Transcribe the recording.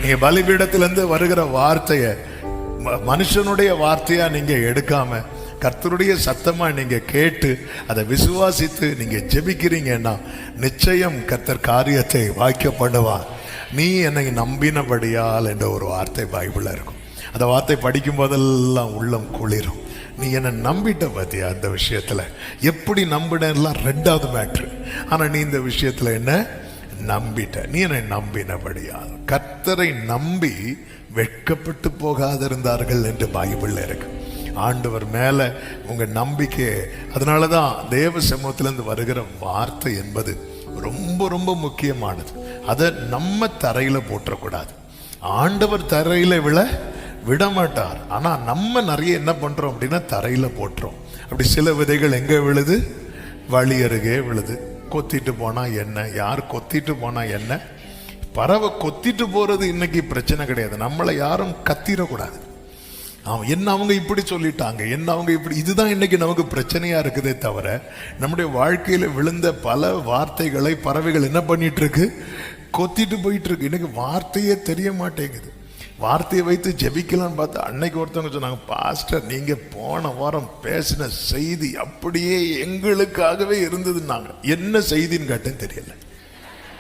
நீங்க பலிபீடத்திலிருந்து வருகிற வார்த்தைய மனுஷனுடைய வார்த்தையா நீங்க எடுக்காம கர்த்தருடைய சத்தமா நீங்க கேட்டு அதை விசுவாசித்து நீங்க ஜெபிக்கிறீங்கன்னா நிச்சயம் கர்த்தர் காரியத்தை வாய்க்க பண்ணுவார். நீ என்னை நம்பினபடியால் என்ற ஒரு வார்த்தை பைபிள்ல இருக்கும். அந்த வார்த்தை படிக்கும் போதெல்லாம் உள்ளம் குளிரும். நீ என்னை நம்பிட்ட பார்த்தியா, அந்த விஷயத்துல எப்படி நம்பினெல்லாம் ரெண்டாவது மேட்ரு. ஆனா நீ இந்த விஷயத்துல என்ன நம்பிட்ட, நீ என்னை நம்பினபடியால். கர்த்தரை நம்பி வெட்கப்பட்டு போகாதிருந்தார்கள் என்று பைபிள்ல இருக்கு. ஆண்டவர் மேல உங்க நம்பிக்கை. அதனாலதான் தேவ சமூகத்திலிருந்து வருகிற வார்த்தை என்பது ரொம்ப ரொம்ப முக்கியமானது. அதை நம்ம தரையில போற்றக்கூடாது. ஆண்டவர் தரையில விட மாட்டார். ஆனா நம்ம நிறைய என்ன பண்றோம் அப்படின்னா தரையில போட்டுறோம். அப்படி சில விதைகள் எங்க விழுது? வழி அருகே விழுது. கொத்திட்டு போனா என்ன, யார் கொத்திட்டு போனா என்ன? பறவை கொத்திட்டு போறது இன்னைக்கு பிரச்சனை கிடையாது. நம்மளை யாரும் கத்திரக்கூடாது. என்ன அவங்க இப்படி சொல்லிட்டாங்க, என்ன அவங்க இப்படி, இதுதான் இன்னைக்கு நமக்கு பிரச்சனையா இருக்குதே தவிர நம்முடைய வாழ்க்கையில விழுந்த பல வார்த்தைகளை பறவைகள் என்ன பண்ணிட்டு இருக்கு? கொத்திட்டு போயிட்டு இருக்கு. இன்னைக்கு வார்த்தையே தெரிய மாட்டேங்குது. வார்த்தையை வைத்து ஜெபிக்கலான்னு பார்த்தா அன்னைக்கு ஒருத்தவங்க சொன்னாங்க, பாஸ்டர் நீங்க போன வாரம் பேசின செய்தி அப்படியே எங்களுக்காகவே இருந்ததுன்னாங்க. என்ன செய்தின்னு கேட்டேன்னு தெரியல.